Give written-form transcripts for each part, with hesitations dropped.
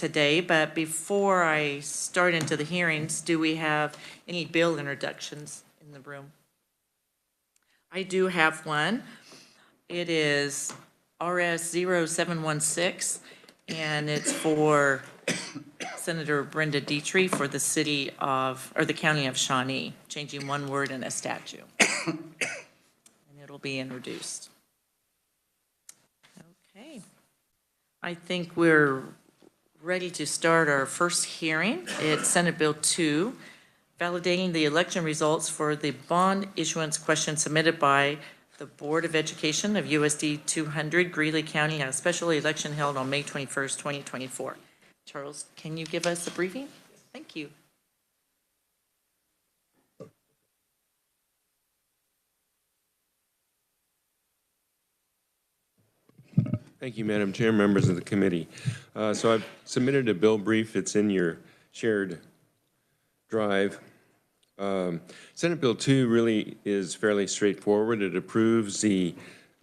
today, but before I start into the hearings, do we have any bill introductions in the room? I do have one. It is RS 0716, and it's for Senator Brenda Dietrich for the city of, or the county of Shawnee, changing one word in a statute. And it'll be introduced. Okay. I think we're ready to start our first hearing. It's Senate Bill 2, validating the election results for the bond issuance question submitted by the Board of Education of USD 200, Greeley County, at a special election held on May 21st, 2024. Charles, can you give us a briefing? Thank you. Thank you, Madam Chair, members of the committee. So I've submitted a bill brief. It's in your shared drive. Senate Bill 2 really is fairly straightforward. It approves the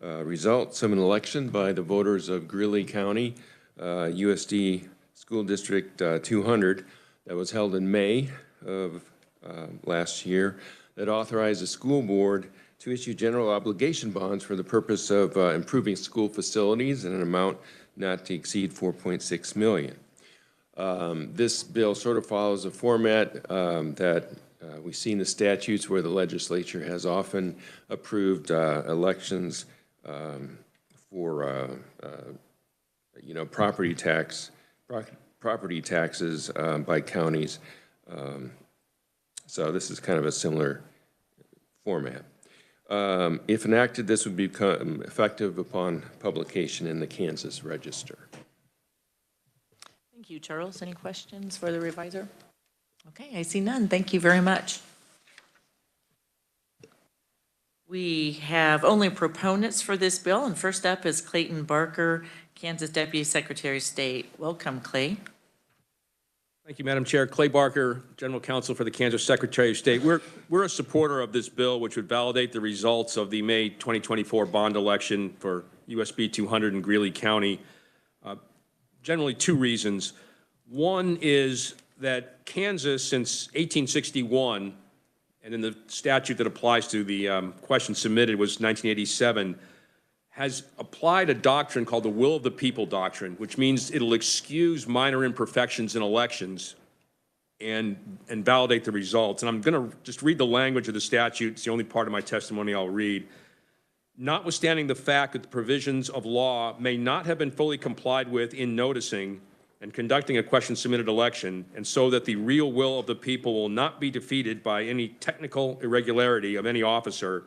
results of an election by the voters of Greeley County, USD School District 200, that was held in May of last year, that authorized the school board to issue general obligation bonds for the purpose of improving school facilities in an amount not to exceed $4.6 million. This bill sort of follows a format that we see in the statutes where the legislature has often approved elections for property taxes by counties. So this is kind of a similar format. If enacted, this would become effective upon publication in the Kansas Register. Thank you, Charles. Any questions for the reviser? Okay, I see none. Thank you very much. We have only proponents for this bill, and first up is Clayton Barker, Kansas Deputy Secretary of State. Welcome, Clay. Thank you, Madam Chair. Clay Barker, General Counsel for the Kansas Secretary of State. We're a supporter of this bill, which would validate the results of the May 2024 bond election for USB 200 in Greeley County. Generally, two reasons. One is that Kansas, since 1861, and in the statute that applies to the question submitted was 1987, has applied a doctrine called the will of the people doctrine, which means it'll excuse minor imperfections in elections and validate the results. And I'm going to just read the language of the statute. It's the only part of my testimony I'll read. Notwithstanding the fact that the provisions of law may not have been fully complied with in noticing and conducting a question submitted election, and so that the real will of the people will not be defeated by any technical irregularity of any officer,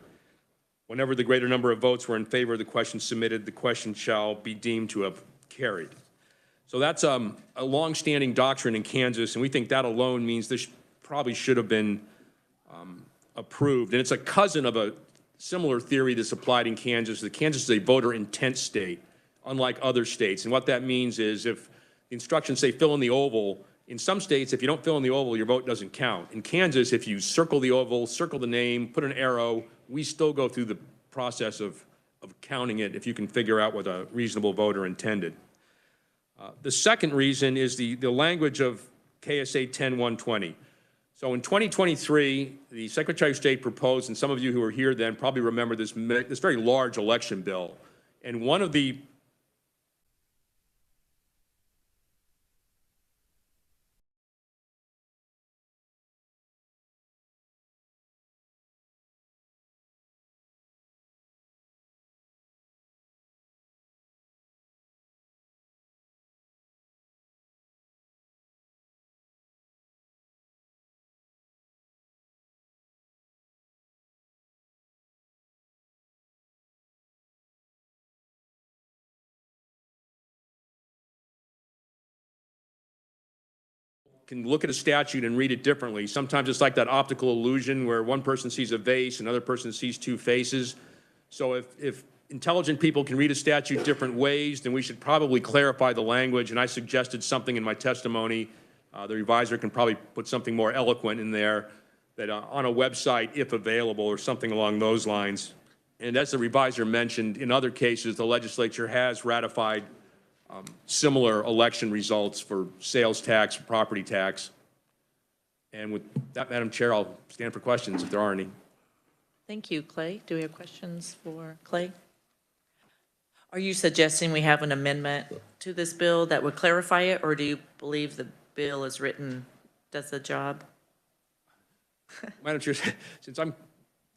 whenever the greater number of votes were in favor of the question submitted, the question shall be deemed to have carried. So that's a long-standing doctrine in Kansas, and we think that alone means this probably should have been approved. And it's a cousin of a similar theory that's applied in Kansas. That Kansas is a voter intent state, unlike other states. And what that means is if the instructions say fill in the oval, in some states, if you don't fill in the oval, your vote doesn't count. In Kansas, if you circle the oval, circle the name, put an arrow, we still go through the process of counting it if you can figure out what a reasonable voter intended. The second reason is the language of KSA 10-120. So in 2023, the Secretary of State proposed, and some of you who were here then probably remember this very large election bill. And one of the can look at a statute and read it differently. Sometimes it's like that optical illusion where one person sees a vase, another person sees two faces. So if intelligent people can read a statute different ways, then we should probably clarify the language. And I suggested something in my testimony. The reviser can probably put something more eloquent in there, that on a website, if available, or something along those lines. And as the reviser mentioned, in other cases, the legislature has ratified similar election results for sales tax, property tax. And with that, Madam Chair, I'll stand for questions if there are any. Thank you, Clay. Do we have questions for Clay? Are you suggesting we have an amendment to this bill that would clarify it, or do you believe the bill as written does the job? Madam Chair, since I'm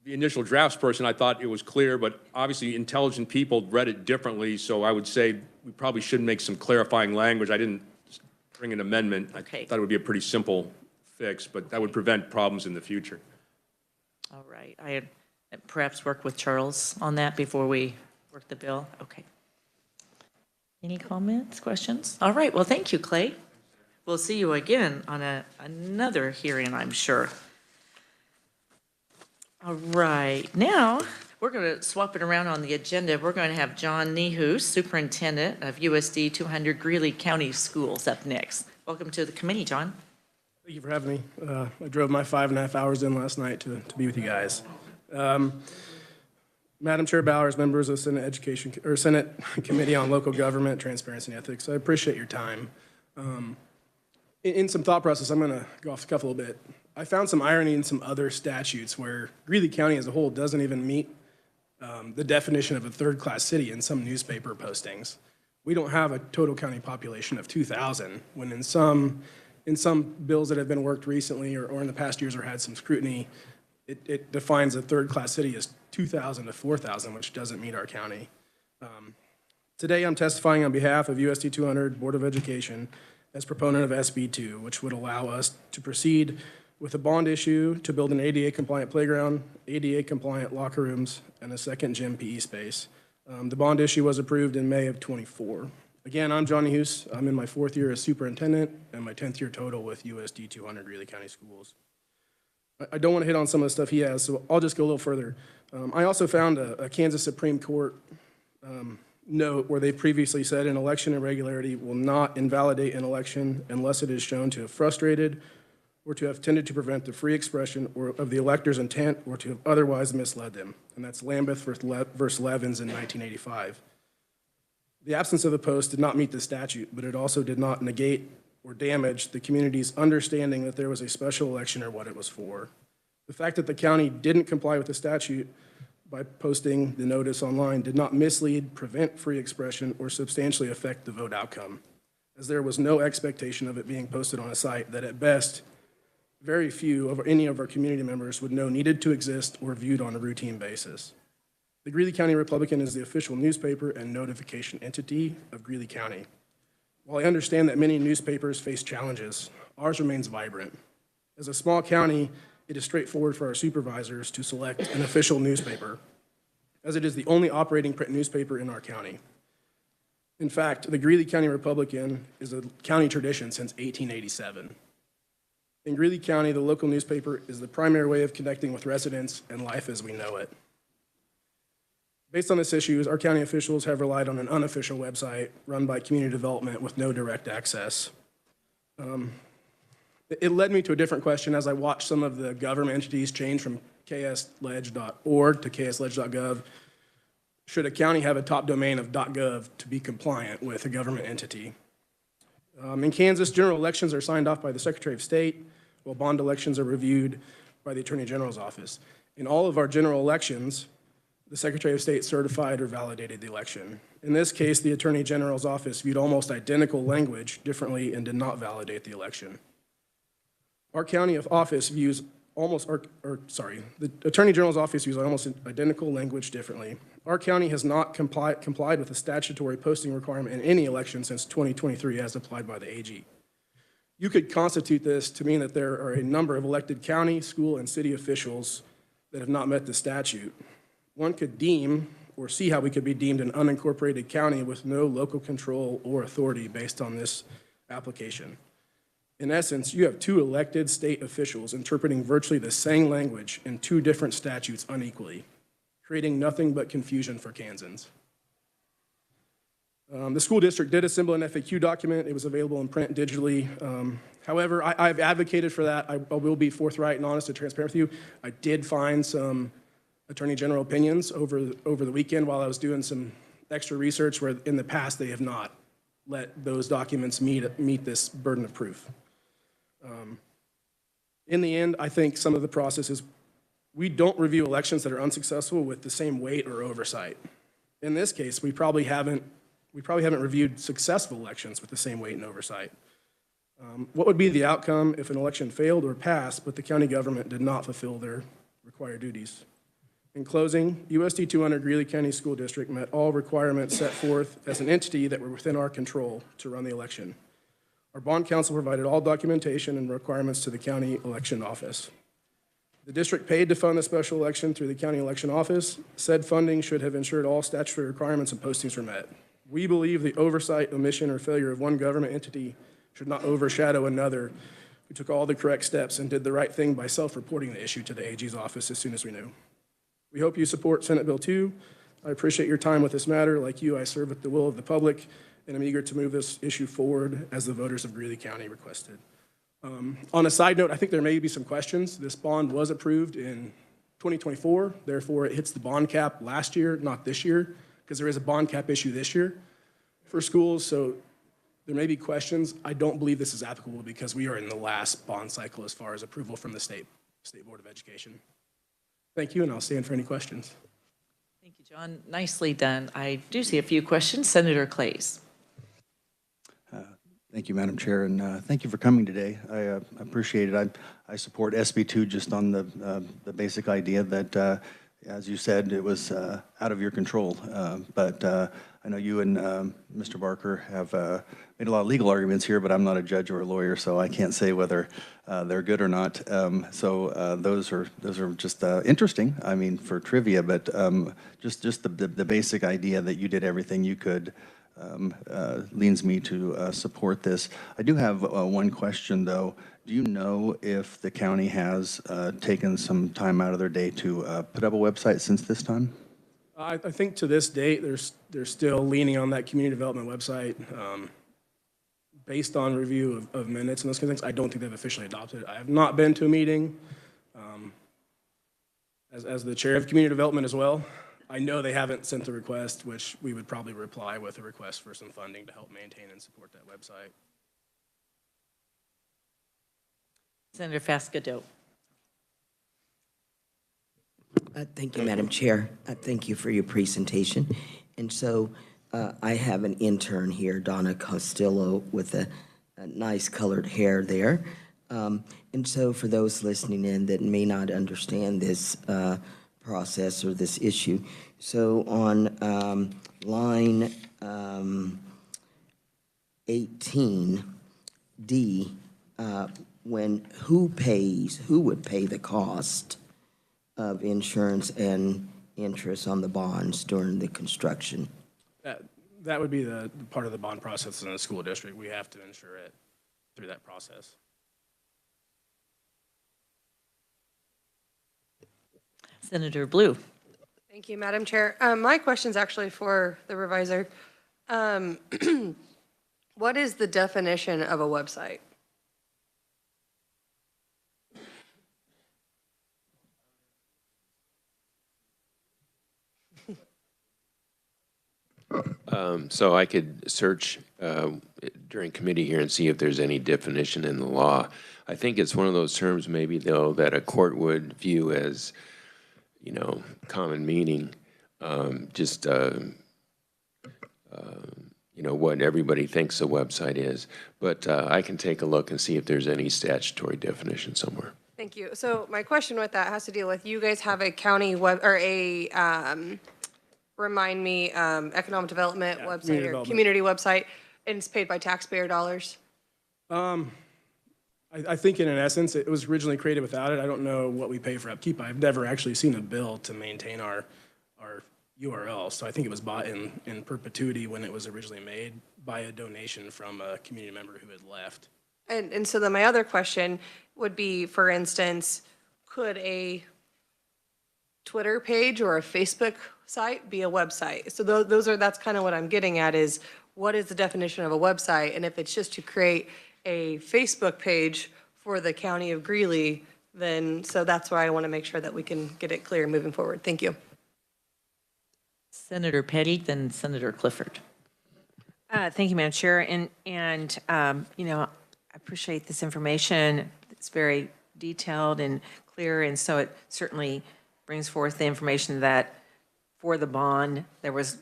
the initial drafts person, I thought it was clear, but obviously intelligent people read it differently, so I would say we probably should make some clarifying language. I didn't bring an amendment. Okay. I thought it would be a pretty simple fix, but that would prevent problems in the future. All right. I had perhaps work with Charles on that before we work the bill. Okay. Any comments, questions? All right. Well, thank you, Clay. We'll see you again on another hearing, I'm sure. All right. Now, we're going to swap it around on the agenda. We're going to have John Nehus, Superintendent of USD 200 Greeley County Schools, up next. Welcome to the committee, John. Thank you for having me. I drove my 5.5 hours in last night to be with you guys. Madam Chair Bowers, members of Senate Committee on Local Government, Transparency and Ethics, I appreciate your time. In some thought process, I'm going to go off the cuff a little bit. I found some irony in some other statutes where Greeley County as a whole doesn't even meet the definition of a third-class city in some newspaper postings. We don't have a total county population of 2,000, when in some bills that have been worked recently or in the past years or had some scrutiny, it defines a third-class city as 2,000 to 4,000, which doesn't meet our county. Today, I'm testifying on behalf of USD 200 Board of Education as proponent of SB 2, which would allow us to proceed with a bond issue to build an ADA-compliant playground, ADA-compliant locker rooms, and a second gym PE space. The bond issue was approved in May of '24. Again, I'm Johnny Hughes. I'm in my 4th year as superintendent and my 10th year total with USD 200 Greeley County Schools. I don't want to hit on some of the stuff he has, so I'll just go a little further. I also found a Kansas Supreme Court note where they previously said an election irregularity will not invalidate an election unless it is shown to have frustrated or to have tended to prevent the free expression or of the elector's intent or to have otherwise misled them. And that's Lambeth versus Levins in 1985. The absence of the post did not meet the statute, but it also did not negate or damage the community's understanding that there was a special election or what it was for. The fact that the county didn't comply with the statute by posting the notice online did not mislead, prevent free expression, or substantially affect the vote outcome, as there was no expectation of it being posted on a site that at best, very few of any of our community members would know needed to exist or viewed on a routine basis. The Greeley County Republican is the official newspaper and notification entity of Greeley County. While I understand that many newspapers face challenges, ours remains vibrant. As a small county, it is straightforward for our supervisors to select an official newspaper, as it is the only operating print newspaper in our county. In fact, the Greeley County Republican is a county tradition since 1887. In Greeley County, the local newspaper is the primary way of connecting with residents and life as we know it. Based on this issue, our county officials have relied on an unofficial website run by community development with no direct access. It led me to a different question as I watched some of the government entities change from ks.leg.org to ks.leg.gov. Should a county have a top domain of .gov to be compliant with a government entity? In Kansas, general elections are signed off by the Secretary of State, while bond elections are reviewed by the Attorney General's office. In all of our general elections, the Secretary of State certified or validated the election. In this case, the Attorney General's office viewed almost identical language differently and did not validate the election. Our county office views the Attorney General's office views almost identical language differently. Our county has not complied with the statutory posting requirement in any election since 2023 as applied by the AG. You could constitute this to mean that there are a number of elected county, school, and city officials that have not met the statute. One could deem or see how we could be deemed an unincorporated county with no local control or authority based on this application. In essence, you have two elected state officials interpreting virtually the same language in two different statutes unequally, creating nothing but confusion for Kansans. The school district did assemble an FAQ document. It was available in print digitally. However, I've advocated for that. I will be forthright and honest and transparent with you. I did find some Attorney General opinions over the weekend while I was doing some extra research where in the past they have not let those documents meet this burden of proof. In the end, I think some of the processes, we don't review elections that are unsuccessful with the same weight or oversight. In this case, we probably haven't reviewed successful elections with the same weight and oversight. What would be the outcome if an election failed or passed, but the county government did not fulfill their required duties? In closing, USD 200 Greeley County School District met all requirements set forth as an entity that were within our control to run the election. Our bond counsel provided all documentation and requirements to the county election office. The district paid to fund the special election through the county election office. Said funding should have ensured all statutory requirements and postings were met. We believe the oversight, omission, or failure of one government entity should not overshadow another who took all the correct steps and did the right thing by self-reporting the issue to the AG's office as soon as we knew. We hope you support Senate Bill 2. I appreciate your time with this matter. Like you, I serve at the will of the public, and I'm eager to move this issue forward as the voters of Greeley County requested. On a side note, I think there may be some questions. This bond was approved in 2024. Therefore, it hits the bond cap last year, not this year, because there is a bond cap issue this year for schools. So there may be questions. I don't believe this is applicable because we are in the last bond cycle as far as approval from the State Board of Education. Thank you, and I'll stand for any questions. Thank you, John. Nicely done. I do see a few questions. Senator Clays. Thank you, Madam Chair, and thank you for coming today. I appreciate it. I support SB2 just on the basic idea that, as you said, it was out of your control. But I know you and Mr. Barker have made a lot of legal arguments here, but I'm not a judge or a lawyer, so I can't say whether they're good or not. Those are just interesting. I mean, for trivia, but just the basic idea that you did everything you could. Leans me to support this. I do have one question, though. Do you know if the county has taken some time out of their day to put up a website since this time? I think to this date, they're still leaning on that community development website. Based on review of minutes and those kind of things, I don't think they've officially adopted it. I have not been to a meeting as the chair of community development as well. I know they haven't sent the request, which we would probably reply with a request for some funding to help maintain and support that website. Senator Fascadot. Thank you, Madam Chair. Thank you for your presentation. And so I have an intern here, Donna Costello, with a nice colored hair there. And so for those listening in that may not understand this process or this issue. So on line 18D, who would pay the cost of insurance and interest on the bonds during the construction? That would be the part of the bond process in the school district. We have to insure it through that process. Senator Blue. Thank you, Madam Chair. My question is actually for the revisor. What is the definition of a website? So I could search during committee here and see if there's any definition in the law. I think it's one of those terms maybe, though, that a court would view as, you know, common meaning, you know, what everybody thinks a website is. But I can take a look and see if there's any statutory definition somewhere. Thank you. So my question with that has to deal with, you guys have a county web, or a, remind me, economic development website or community website, and it's paid by taxpayer dollars? I think in essence, it was originally created without it. I don't know what we pay for upkeep. I've never actually seen a bill to maintain our URL. So I think it was bought in perpetuity when it was originally made by a donation from a community member who had left. And so then my other question would be, for instance, could a Twitter page or a Facebook site be a website? So that's kind of what I'm getting at, is what is the definition of a website? And if it's just to create a Facebook page for the county of Greeley, then, so that's why I want to make sure that we can get it clear moving forward. Thank you. Senator Petty, then Senator Clifford. Thank you, Madam Chair. You know, I appreciate this information. It's very detailed and clear, and so it certainly brings forth the information that for the bond, there was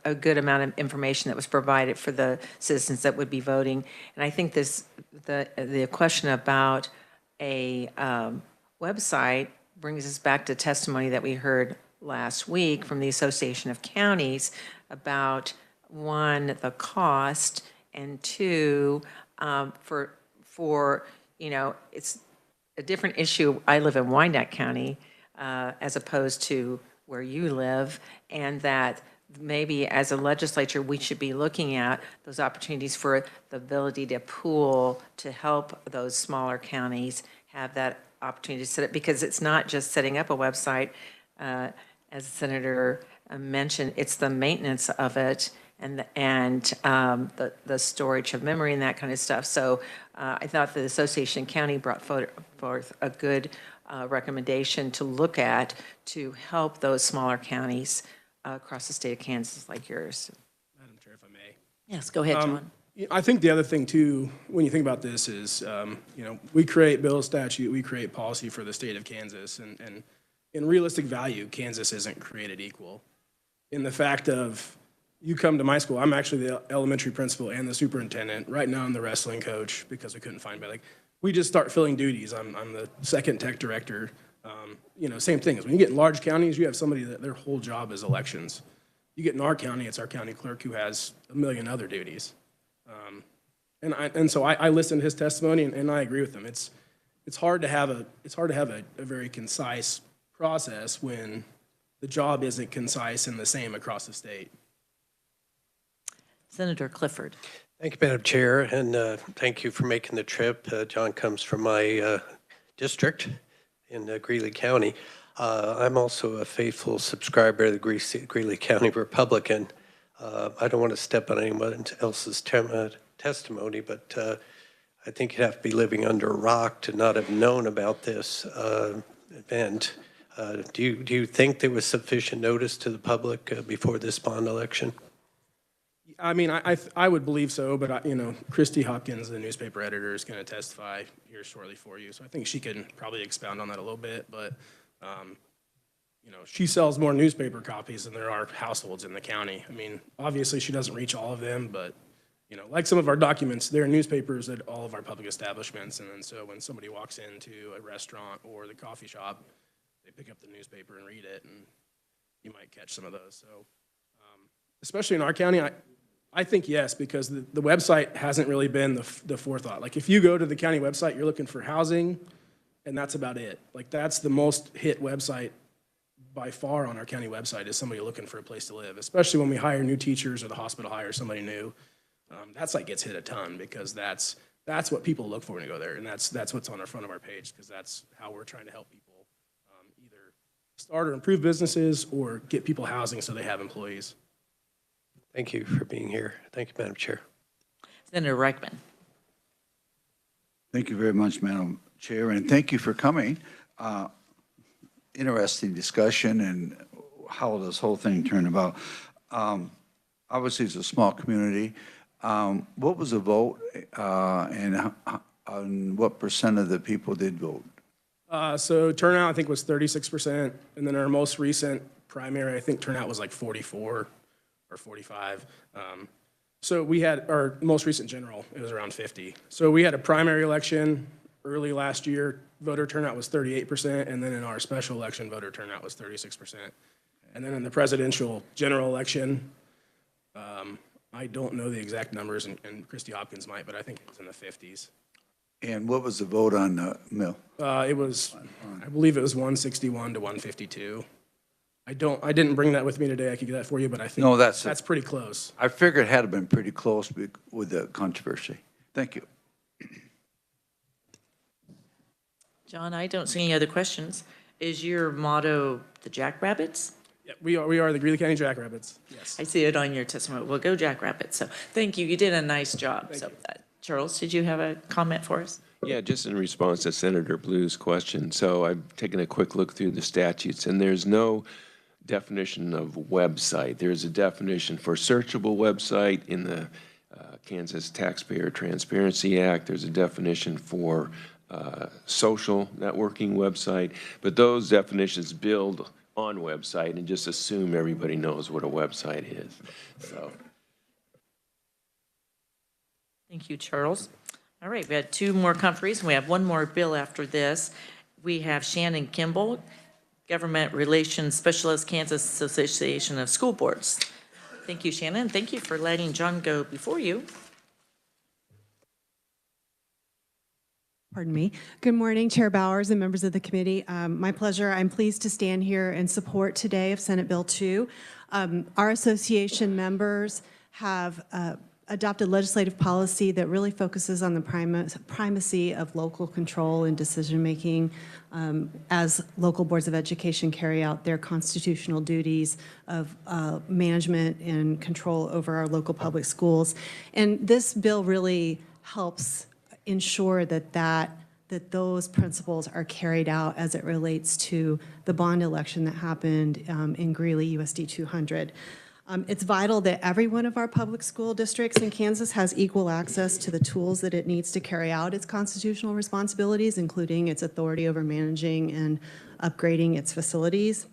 a good amount of information that was provided for the citizens that would be voting. And I think the question about a website brings us back to testimony that we heard last week from the Association of Counties about, one, the cost, and two, for you know, it's a different issue. I live in Wyandotte County as opposed to where you live, and that maybe as a legislature, we should be looking at those opportunities for the ability to pool to help those smaller counties have that opportunity to set it, because it's not just setting up a website, as the Senator mentioned, it's the maintenance of it and the storage of memory and that kind of stuff. So I thought the Association County brought forth a good recommendation to look at to help those smaller counties across the state of Kansas like yours. Madam Chair, if I may. Yes, go ahead, John. I think the other thing too, when you think about this is, you know, we create bill, statute, we create policy for the state of Kansas, and in realistic value, Kansas isn't created equal. In the fact of, you come to my school, I'm actually the elementary principal and the superintendent. Right now I'm the wrestling coach because we couldn't find, but like, we just start filling duties. I'm the second tech director. You know, same thing. When you get in large counties, you have somebody that their whole job is elections. You get in our county, it's our county clerk who has a million other duties. So I listened to his testimony, and I agree with him. It's hard to have a very concise process when the job isn't concise and the same across the state. Senator Clifford. Thank you, Madam Chair, and thank you for making the trip. John comes from my district in Greeley County. I'm also a faithful subscriber of the Greeley County Republican. I don't want to step on anyone else's testimony, but I think you'd have to be living under a rock to not have known about this event. Do you think there was sufficient notice to the public before this bond election? I mean, I would believe so, but you know, Christy Hopkins, the newspaper editor, is going to testify here shortly for you, so I think she can probably expound on that a little bit. But you know, she sells more newspaper copies than there are households in the county. I mean, obviously she doesn't reach all of them, but you know, like some of our documents, there are newspapers at all of our public establishments, and then so when somebody walks into a restaurant or the coffee shop, they pick up the newspaper and read it, and you might catch some of those. So, especially in our county, I think yes, because the website hasn't really been the forethought. Like if you go to the county website, you're looking for housing, and that's about it. Like that's the most hit website by far on our county website is somebody looking for a place to live, especially when we hire new teachers or the hospital hires somebody new. That site gets hit a ton because that's what people look for when you go there, and that's what's on the front of our page, because that's how we're trying to help people either start or improve businesses or get people housing so they have employees. Thank you for being here. Thank you, Madam Chair. Senator Reichman. Thank you very much, Madam Chair, and thank you for coming. Interesting discussion and how this whole thing turned about. Obviously, it's a small community. What was the vote, and what percent of the people did vote? So turnout, I think, was 36%, and then our most recent primary, I think turnout was like 44 or 45. So we had our most recent general, it was around 50. So we had a primary election early last year, voter turnout was 38%, and then in our special election, voter turnout was 36%. And then in the presidential general election, I don't know the exact numbers, and Christy Hopkins might, but I think it was in the 50s. And what was the vote on the mill? It was, I believe it was 161 to 152. I didn't bring that with me today. I could get that for you, but I think that's pretty close. I figured it had been pretty close with the controversy. Thank you. John, I don't see any other questions. Is your motto the Jackrabbits? Yeah, we are the Greeley County Jackrabbits, yes. I see it on your testimony. Well, go Jackrabbits. So thank you. You did a nice job. Thank so, you. Charles, did you have a comment for us? Yeah, just in response to Senator Blue's question. So I've taken a quick look through the statutes, and there's no definition of website. There's a definition for searchable website in the Kansas Taxpayer Transparency Act. There's a definition for social networking website, but those definitions build on website and just assume everybody knows what a website is. So. Thank you, Charles. All right, we had two more conferees, and we have one more bill after this. We have Shannon Kimball, Government Relations Specialist, Kansas Association of School Boards. Thank you, Shannon. Thank you for letting John go before you. Pardon me. Good morning, Chair Bowers and members of the committee. My pleasure. I'm pleased to stand here in support today of Senate Bill 2. Our association members have adopted legislative policy that really focuses on the primacy of local control and decision-making as local boards of education carry out their constitutional duties of management and control over our local public schools. And this bill really helps ensure that those principles are carried out as it relates to the bond election that happened in Greeley USD 200. It's vital that every one of our public school districts in Kansas has equal access to the tools that it needs to carry out its constitutional responsibilities, including its authority over managing and upgrading its facilities.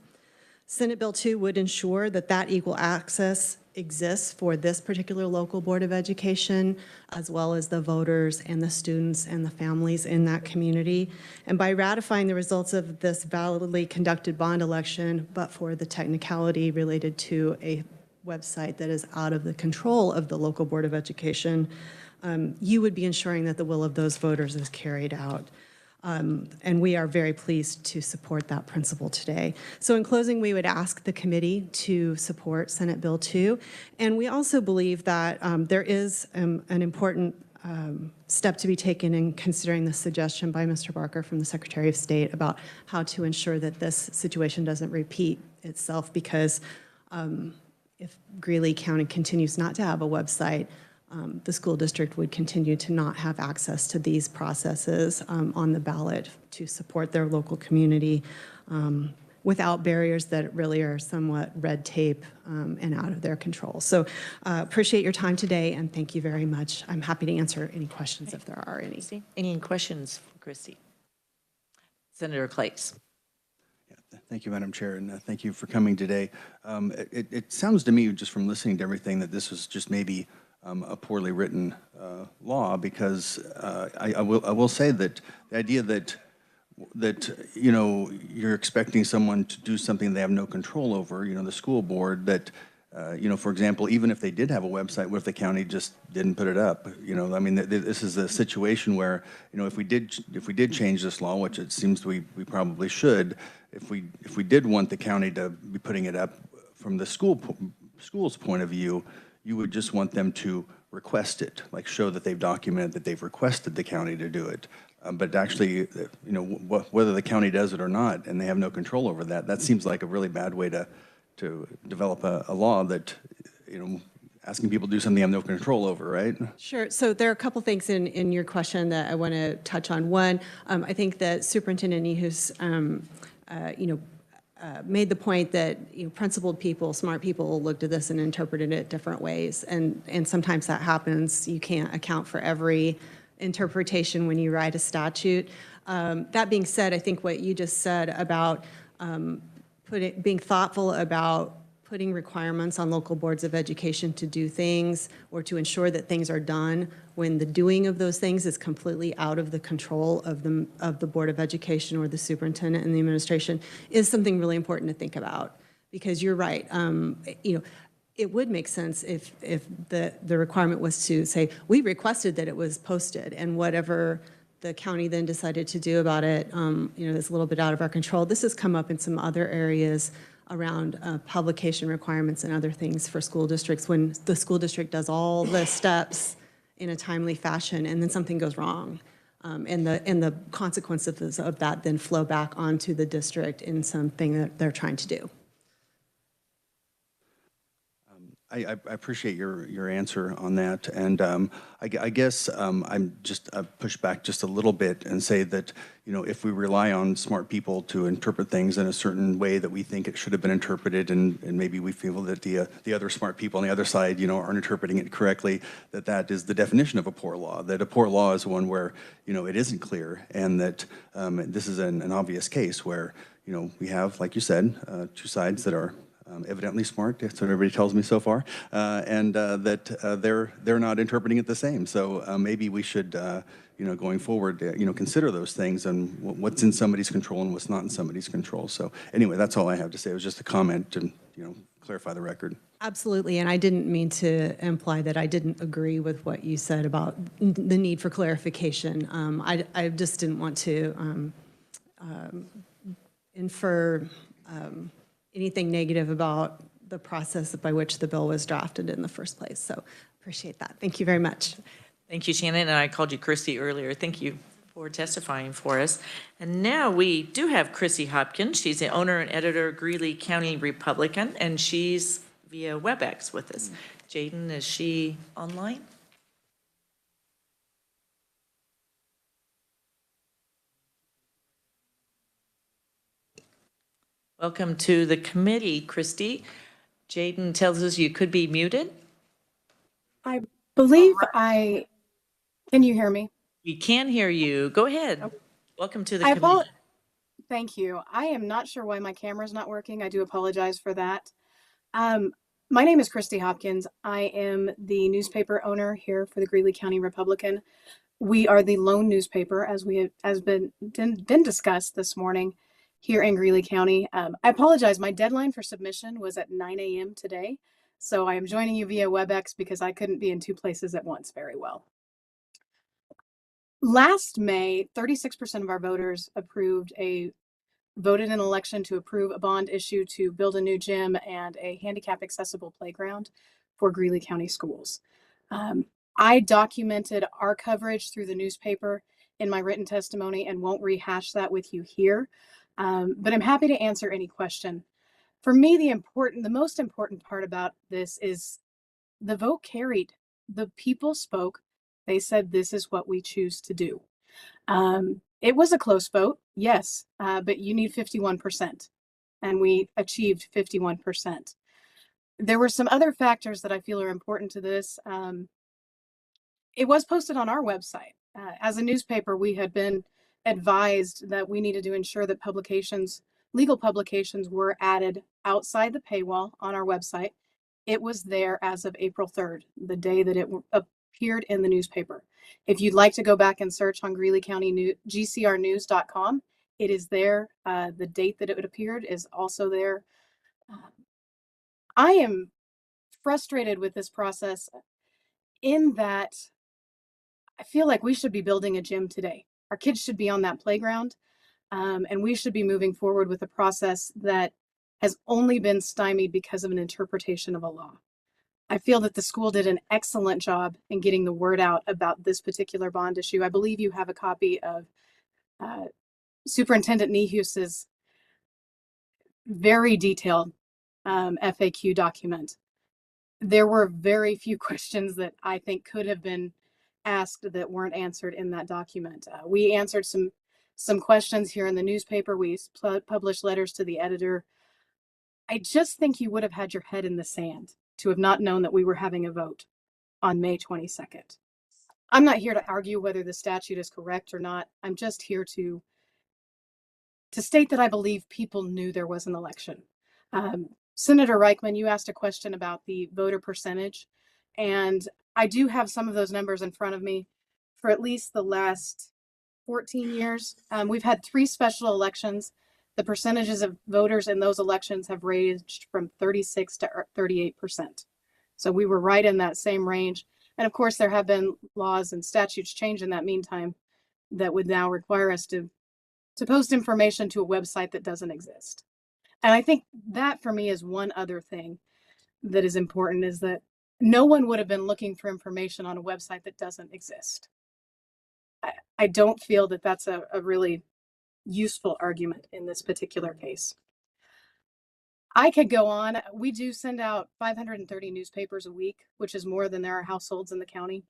Senate Bill 2 would ensure that equal access exists for this particular local board of education, as well as the voters and the students and the families in that community. And by ratifying the results of this validly conducted bond election, but for the technicality related to a website that is out of the control of the local board of education, you would be ensuring that the will of those voters is carried out. And we are very pleased to support that principle today. So in closing, we would ask the committee to support Senate Bill 2. And we also believe that there is an important step to be taken in considering the suggestion by Mr. Barker from the Secretary of State about how to ensure that this situation doesn't repeat itself, because if Greeley County continues not to have a website, the school district would continue to not have access to these processes on the ballot to support their local community without barriers that really are somewhat red tape and out of their control. So appreciate your time today, and thank you very much. I'm happy to answer any questions if there are any. Any questions for Christy? Senator Claes. Thank you, Madam Chair, and thank you for coming today. It sounds to me, just from listening to everything, that this was just maybe a poorly written law, because I will say that the idea that you know, you're expecting someone to do something they have no control over, you know, the school board, that you know, for example, even if they did have a website, what if the county just didn't put it up? You know, I mean, this is a situation where, you know, if we did change this law, which it seems we probably should, if we did want the county to be putting it up from the school's point of view, you would just want them to request it, like show that they've documented that they've requested the county to do it. But actually, you know, whether the county does it or not, and they have no control over that, that seems like a really bad way to develop a law that, you know, asking people to do something they have no control over, right? Sure. So there are a couple things in your question that I want to touch on. One, I think that Superintendent Nehu's, you know, made the point that, you know, principled people, smart people looked at this and interpreted it different ways, and sometimes that happens. You can't account for every interpretation when you write a statute. That being said, I think what you just said about being thoughtful about putting requirements on local boards of education to do things or to ensure that things are done when the doing of those things is completely out of the control of the Board of Education or the superintendent and the administration is something really important to think about. Because you're right, you know, it would make sense if the requirement was to say, we requested that it was posted, and whatever the county then decided to do about it, you know, is a little bit out of our control. This has come up in some other areas around publication requirements and other things for school districts, when the school district does all the steps in a timely fashion and then something goes wrong. And the consequences of that then flow back onto the district in something that they're trying to do. I appreciate your answer on that, and I guess I'm just push back just a little bit and say that, you know, if we rely on smart people to interpret things in a certain way that we think it should have been interpreted, and maybe we feel that the other smart people on the other side, you know, aren't interpreting it correctly, that is the definition of a poor law. That a poor law is one where, you know, it isn't clear, and that this is an obvious case where, you know, we have, like you said, two sides that are evidently smart. That's what everybody tells me so far, and that they're not interpreting it the same. So maybe we should, you know, going forward, you know, consider those things and what's in somebody's control and what's not in somebody's control. So anyway, that's all I have to say. It was just a comment to, you know, clarify the record. Absolutely, and I didn't mean to imply that I didn't agree with what you said about the need for clarification. I just didn't want to infer anything negative about the process by which the bill was drafted in the first place. So appreciate that. Thank you very much. Thank you, Shannon, and I called you Christy earlier. Thank you for testifying for us. And now we do have Chrissy Hopkins. She's the owner and editor of Greeley County Republican, and she's via WebEx with us. Jaden, is she online? Welcome to the committee, Christy. Jaden tells us you could be muted. I believe can you hear me? We can hear you. Go ahead. Okay. Welcome to the committee. Thank you. I am not sure why my camera's not working. I do apologize for that. My name is Christy Hopkins. I am the newspaper owner here for the Greeley County Republican. We are the lone newspaper, as been discussed this morning here in Greeley County. I apologize. My deadline for submission was at 9 a.m. today. So I am joining you via WebEx because I couldn't be in two places at once very well. Last May, 36% of our voters voted in an election to approve a bond issue to build a new gym and a handicap accessible playground for Greeley County schools. I documented our coverage through the newspaper in my written testimony and won't rehash that with you here, but I'm happy to answer any question. For me, the most important part about this is the vote carried. The people spoke. They said, this is what we choose to do. It was a close vote, yes, but you need 51%, and we achieved 51%. There were some other factors that I feel are important to this. It was posted on our website. As a newspaper, we had been advised that we needed to ensure that legal publications were added outside the paywall on our website. It was there as of April 3rd, the day that it appeared in the newspaper. If you'd like to go back and search on Greeley County GCRnews.com, it is there. The date that it appeared is also there. I am frustrated with this process in that I feel like we should be building a gym today. Our kids should be on that playground, and we should be moving forward with a process that has only been stymied because of an interpretation of a law. I feel that the school did an excellent job in getting the word out about this particular bond issue. I believe you have a copy of Superintendent Nehus's very detailed FAQ document. There were very few questions that I think could have been asked that weren't answered in that document. We answered some questions here in the newspaper. We published letters to the editor. I just think you would have had your head in the sand to have not known that we were having a vote on May 22nd. I'm not here to argue whether the statute is correct or not. I'm just here to state that I believe people knew there was an election. Senator Reichman, you asked a question about the voter percentage, and I do have some of those numbers in front of me. For at least the last 14 years, we've had 3 special elections. The percentages of voters in those elections have ranged from 36 to 38%. So we were right in that same range. And of course, there have been laws and statutes changed in that meantime that would now require us to post information to a website that doesn't exist. And I think that for me is one other thing that is important, is that no one would have been looking for information on a website that doesn't exist. I don't feel that that's a really useful argument in this particular case. I could go on. We do send out 530 newspapers a week, which is more than there are households in the county.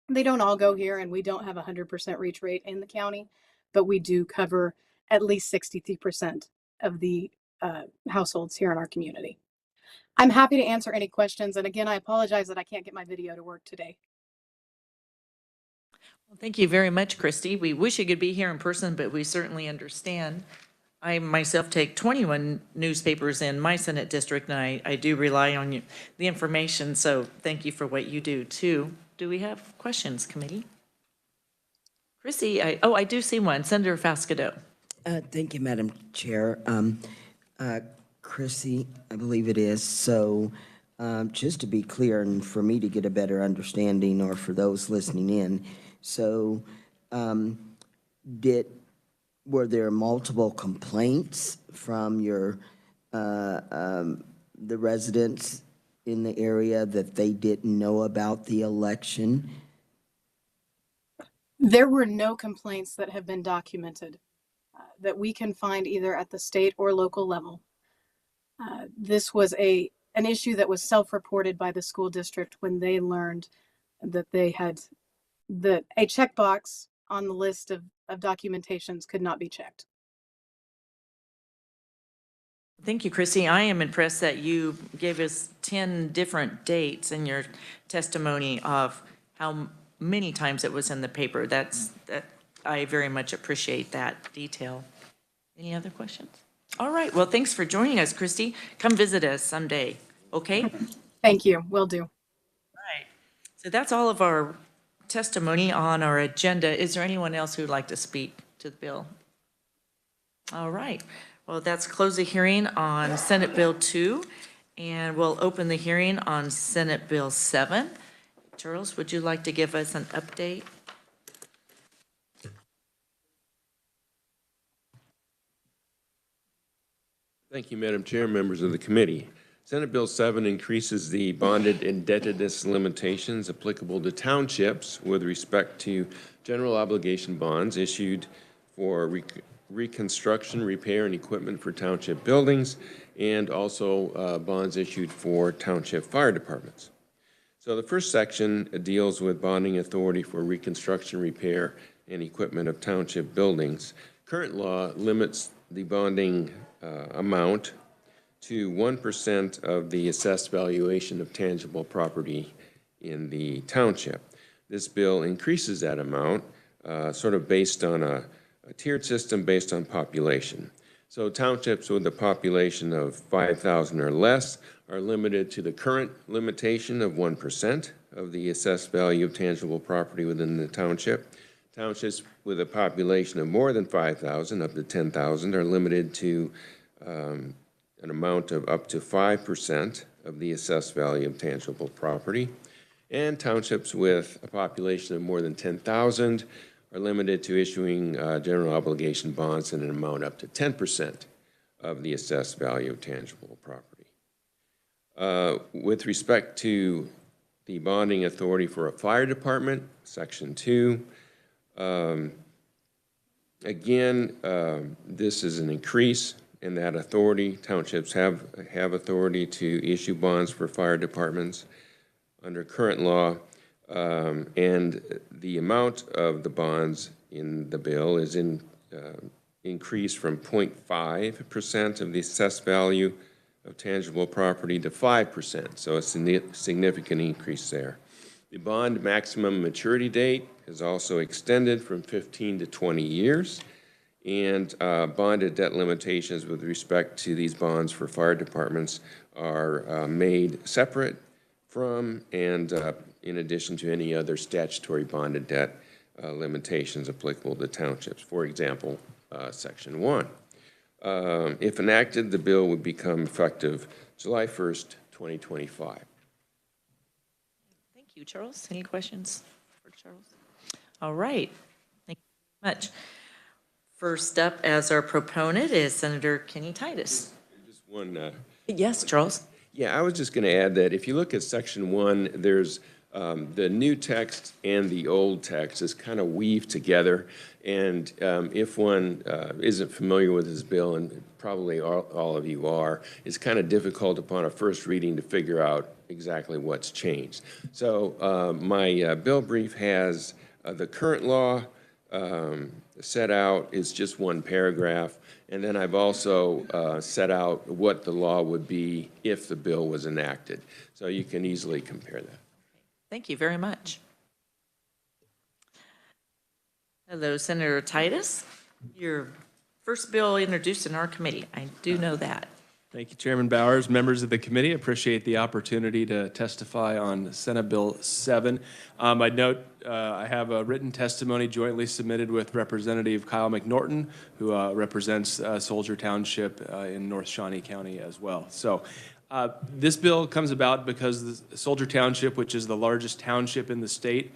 They don't all go here, and we don't have a 100% reach rate in the county, but we do cover at least 63% of the households here in our community. I'm happy to answer any questions. And again, I apologize that I can't get my video to work today. Well, thank you very much, Christy. We wish you could be here in person, but we certainly understand. I myself take 21 newspapers in my Senate district, and I do rely on the information, so thank you for what you do, too. Do we have questions, committee? Chrissy, I do see one. Senator Fascadeau. Thank you, Madam Chair. Chrissy, I believe it is. So just to be clear and for me to get a better understanding, or for those listening in, so were there multiple complaints from the residents in the area that they didn't know about the election? There were no complaints that have been documented that we can find either at the state or local level. This was an issue that was self-reported by the school district when they learned that they had a checkbox on the list of documentations could not be checked. Thank you, Chrissy. I am impressed that you gave us 10 different dates in your testimony of how many times it was in the paper. I very much appreciate that detail. Any other questions? All right. Well, thanks for joining us, Christy. Come visit us someday, okay? Thank you. Will do. All right. So that's all of our testimony on our agenda. Is there anyone else who'd like to speak to the bill? All right. Well, that's close the hearing on Senate Bill 2, and we'll open the hearing on Senate Bill 7. Charles, would you like to give us an update? Thank you, Madam Chair, members of the committee. Senate Bill 7 increases the bonded indebtedness limitations applicable to townships with respect to general obligation bonds issued for reconstruction, repair, and equipment for township buildings, and also bonds issued for township fire departments. So the first section deals with bonding authority for reconstruction, repair, and equipment of township buildings. Current law limits the bonding amount to 1% of the assessed valuation of tangible property in the township. This bill increases that amount, sort of based on a tiered system based on population. So townships with a population of 5,000 or less are limited to the current limitation of 1% of the assessed value of tangible property within the township. Townships with a population of more than 5,000, up to 10,000, are limited to an amount of up to 5% of the assessed value of tangible property. And townships with a population of more than 10,000 are limited to issuing general obligation bonds in an amount up to 10% of the assessed value of tangible property. With respect to the bonding authority for a fire department, Section 2, again, this is an increase in that authority. Townships have authority to issue bonds for fire departments under current law, and the amount of the bonds in the bill is increased from 0.5% of the assessed value of tangible property to 5%, so a significant increase there. The bond maximum maturity date is also extended from 15 to 20 years, and bonded debt limitations with respect to these bonds for fire departments are made separate from and in addition to any other statutory bonded debt limitations applicable to townships. For example, Section 1. If enacted, the bill would become effective July 1st, 2025. Thank you, Charles. Any questions for Charles? All right. Thank you very much. First up as our proponent is Senator Kenny Titus. Just one. Yes, Charles. Yeah, I was just going to add that if you look at Section 1, there's The new text and the old text is kind of weaved together, and if one isn't familiar with this bill, and probably all of you are, it's kind of difficult upon a first reading to figure out exactly what's changed. So my bill brief has the current law set out is just one paragraph, and then I've also set out what the law would be if the bill was enacted. So you can easily compare that. Thank you very much. Hello, Senator Titus. Your first bill introduced in our committee. I do know that. Thank you, Chairman Bowers, members of the committee. Appreciate the opportunity to testify on Senate Bill 7. I'd note I have a written testimony jointly submitted with Representative Kyle McNorton, who represents Soldier Township in North Shawnee County as well. So this bill comes about because the Soldier Township, which is the largest township in the state,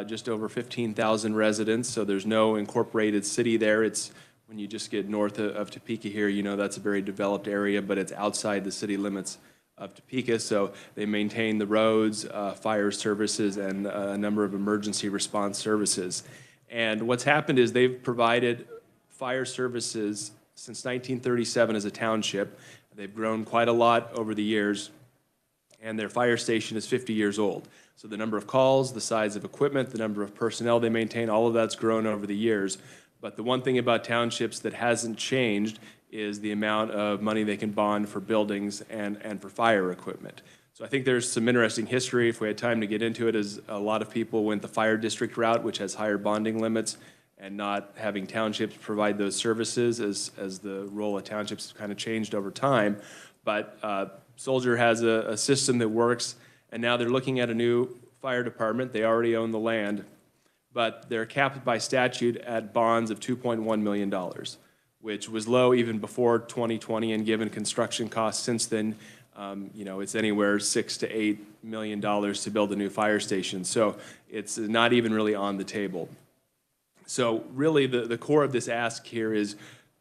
just over 15,000 residents, so there's no incorporated city there. It's when you just get north of Topeka here, you know that's a very developed area, but it's outside the city limits of Topeka, so they maintain the roads, fire services, and a number of emergency response services. And what's happened is they've provided fire services since 1937 as a township. They've grown quite a lot over the years, and their fire station is 50 years old. So the number of calls, the size of equipment, the number of personnel they maintain, all of that's grown over the years. But the one thing about townships that hasn't changed is the amount of money they can bond for buildings and for fire equipment. So I think there's some interesting history. If we had time to get into it, as a lot of people went the fire district route, which has higher bonding limits, and not having townships provide those services as the role of townships kind of changed over time. But Soldier has a system that works, and now they're looking at a new fire department. They already own the land, but they're capped by statute at bonds of $2.1 million, which was low even before 2020, and given construction costs since then, you know, it's anywhere $6 to $8 million to build a new fire station. So it's not even really on the table. So really the core of this ask here is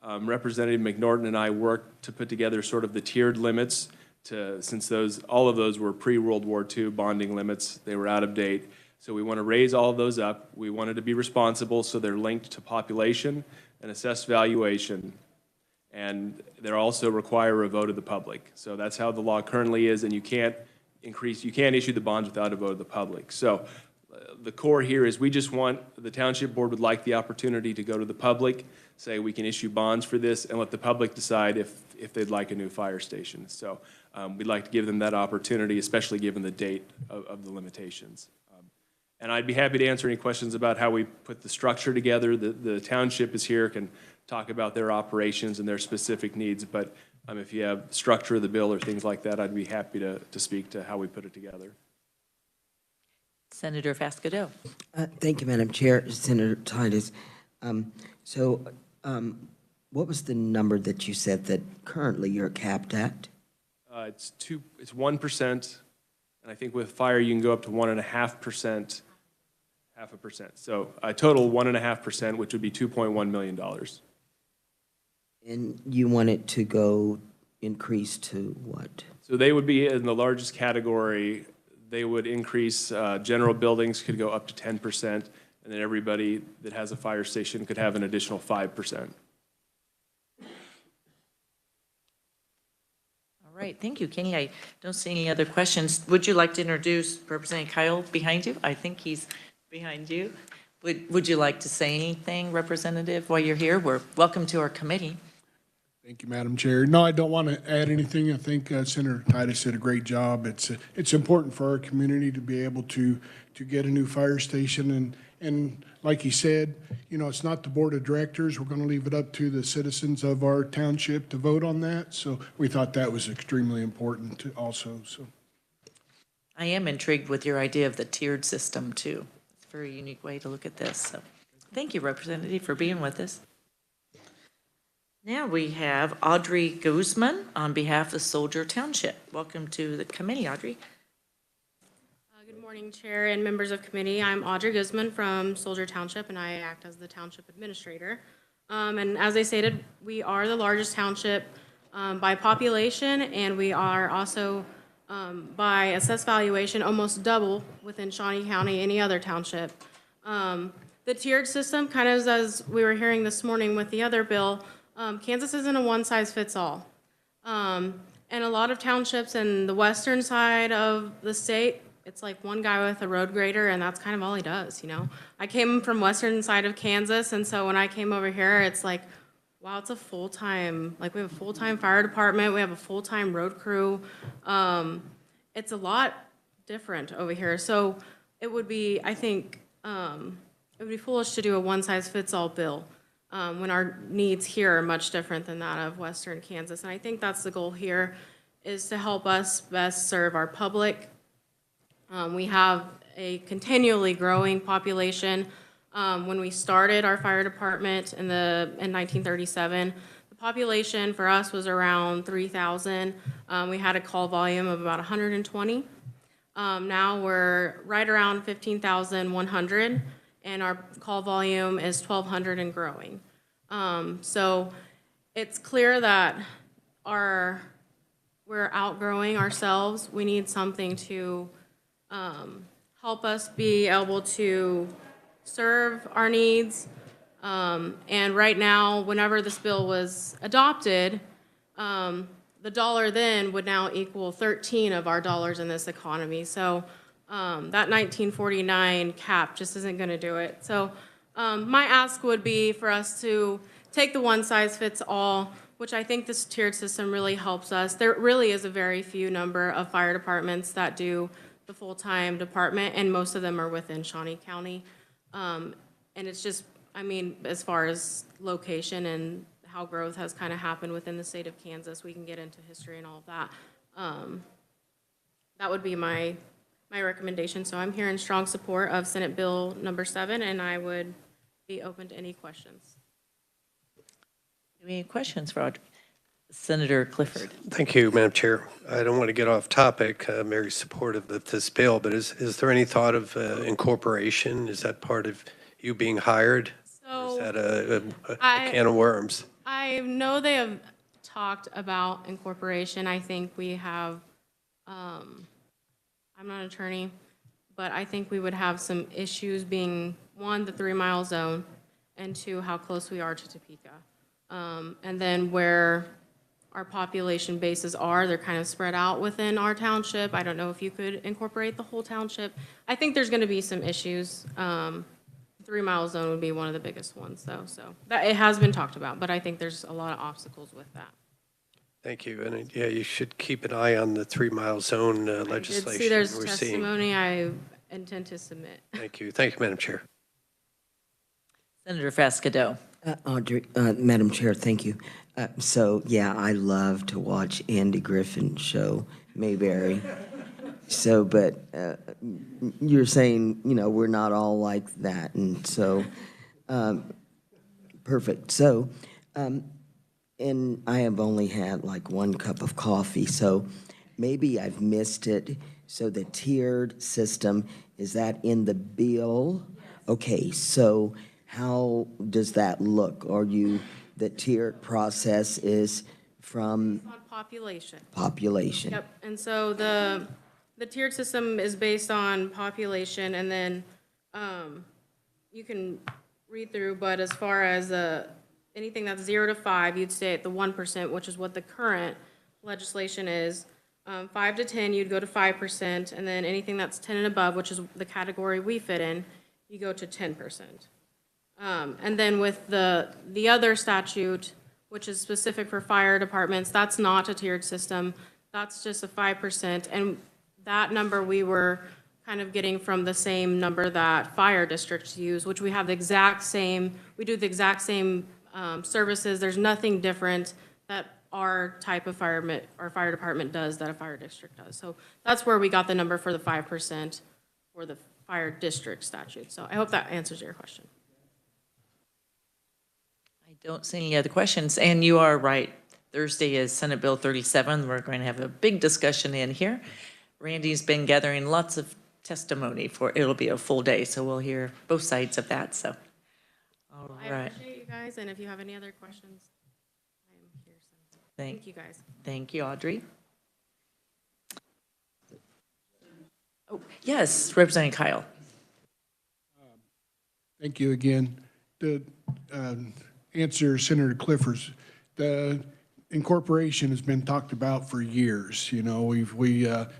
Representative McNorton and I worked to put together sort of the tiered limits since all of those were pre-World War II bonding limits. They were out of date. So we want to raise all of those up. We wanted to be responsible, so they're linked to population and assessed valuation. And they also require a vote of the public. So that's how the law currently is, and you can't issue the bonds without a vote of the public. So the core here is we just want, the township board would like the opportunity to go to the public, say we can issue bonds for this, and let the public decide if they'd like a new fire station. So we'd like to give them that opportunity, especially given the date of the limitations. And I'd be happy to answer any questions about how we put the structure together. The township is here, can talk about their operations and their specific needs, but if you have structure of the bill or things like that, I'd be happy to speak to how we put it together. Senator Fasquedo. Thank you, Madam Chair. Senator Titus. What was the number that you said that currently you're capped at? It's 1%, and I think with fire you can go up to 1.5%, 0.5%. So a total 1.5%, which would be $2.1 million. And you want it to increase to what? So they would be in the largest category. They would increase, general buildings could go up to 10%, and then everybody that has a fire station could have an additional 5%. All right, thank you, Kenny. I don't see any other questions. Would you like to introduce Representative Kyle behind you? I think he's behind you. Would you like to say anything, Representative, while you're here? We're welcome to our committee. Thank you, Madam Chair. No, I don't want to add anything. I think Senator Titus did a great job. It's important for our community to be able to get a new fire station. And like he said, you know, it's not the board of directors. We're going to leave it up to the citizens of our township to vote on that. So we thought that was extremely important also. So I am intrigued with your idea of the tiered system too. It's a very unique way to look at this. So thank you, Representative, for being with us. Now we have Audrey Guzman on behalf of Soldier Township. Welcome to the committee, Audrey. Good morning, Chair and members of committee. I'm Audrey Guzman from Soldier Township, and I act as the Township Administrator. And as I stated, we are the largest township by population, and we are also by assessed valuation, almost double within Shawnee County, any other township. The tiered system, kind of as we were hearing this morning with the other bill, Kansas isn't a one-size-fits-all. And a lot of townships in the western side of the state, it's like one guy with a road grader, and that's kind of all he does, you know? I came from western side of Kansas, and so when I came over here, it's like, wow, it's a full-time, like we have a full-time fire department, we have a full-time road crew. It's a lot different over here. So it would be, I think, it would be foolish to do a one-size-fits-all bill when our needs here are much different than that of western Kansas. And I think that's the goal here, is to help us best serve our public. We have a continually growing population. When we started our fire department in 1937, the population for us was around 3,000. We had a call volume of about 120. Now we're right around 15,100, and our call volume is 1,200 and growing. So it's clear that we're outgrowing ourselves. We need something to help us be able to serve our needs. And right now, whenever this bill was adopted, the dollar then would now equal 13 of our dollars in this economy. So that 1949 cap just isn't going to do it. So my ask would be for us to take the one-size-fits-all, which I think this tiered system really helps us. There really is a very few number of fire departments that do the full-time department, and most of them are within Shawnee County. And it's just, I mean, as far as location and how growth has kind of happened within the state of Kansas, we can get into history and all of that. That would be my recommendation. So I'm here in strong support of Senate Bill number 7, and I would be open to any questions. Any questions for Audrey? Senator Clifford. Thank you, Madam Chair. I don't want to get off topic. I'm very supportive of this bill, but is there any thought of incorporation? Is that part of you being hired? Or is that a can of worms? I know they have talked about incorporation. I think we have, I'm not an attorney, but I think we would have some issues being, 1, the 3-mile zone, and 2, how close we are to Topeka. And then where our population bases are, they're kind of spread out within our township. I don't know if you could incorporate the whole township. I think there's going to be some issues. 3-mile zone would be one of the biggest ones, though. So that, it has been talked about, but I think there's a lot of obstacles with that. Thank you. And yeah, you should keep an eye on the 3-mile zone legislation. I did see there's we're seeing. testimony I intend to submit. Thank you. Thank you, Madam Chair. Senator Fascadeau. Audrey, Madam Chair, thank you. So, yeah, I love to watch Andy Griffin's show, Mayberry. So, but you're saying, you know, we're not all like that, and so, perfect. So, and I have only had like 1 cup of coffee, so maybe I've missed it. So the tiered system, is that in the bill? Okay, so how does that look? Are you, the tiered process is from? On population. Population. Yep, and so the tiered system is based on population, and then you can read through, but as far as anything that's 0 to 5, you'd stay at the 1%, which is what the current legislation is. 5 to 10, you'd go to 5%, and then anything that's 10 and above, which is the category we fit in, you go to 10%. And then with the other statute, which is specific for fire departments, that's not a tiered system. That's just a 5%. And that number we were kind of getting from the same number that fire districts use, which we have the exact same, we do the exact same services. There's nothing different that our type of fire department does that a fire district does. So that's where we got the number for the 5% for the fire district statute. So I hope that answers your question. I don't see any other questions, and you are right. Thursday is Senate Bill 37. We're going to have a big discussion in here. Randy's been gathering lots of testimony it'll be a full day, so we'll hear both sides of that, so. All I right. appreciate you guys, and if you have any other questions, I am here. So. Thank you guys. Thank you, Audrey. Oh, yes, Representative Kyle. Thank you again. To answer Senator Clifford's, the incorporation has been talked about for years. You know,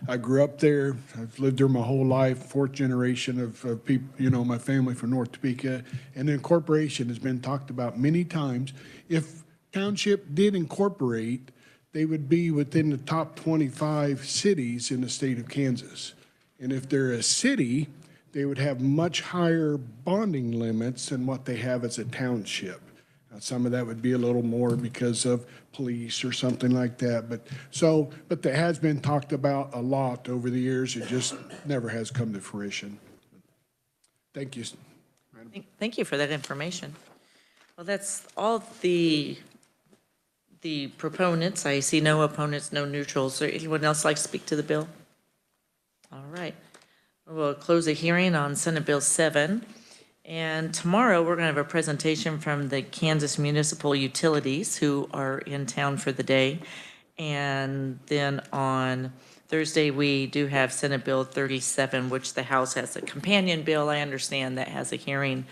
I grew up there. I've lived there my whole life, fourth generation of people, you know, my family from North Topeka. And the incorporation has been talked about many times. If township did incorporate, they would be within the top 25 cities in the state of Kansas. And if they're a city, they would have much higher bonding limits than what they have as a township. Now, some of that would be a little more because of police or something like that. But that has been talked about a lot over the years. It just never has come to fruition. Thank you, Madam. Thank you for that information. Well, that's all the proponents. I see no opponents, no neutrals. Or anyone else like to speak to the bill? All right. We'll close the hearing on Senate Bill 7. And tomorrow, we're going to have a presentation from the Kansas Municipal Utilities, who are in town for the day. And then on Thursday, we do have Senate Bill 37, which the House has a companion bill, I understand, that has a hearing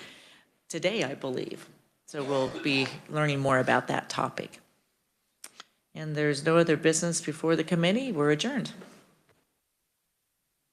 today, I believe. So we'll be learning more about that topic. And there's no other business before the committee. We're adjourned.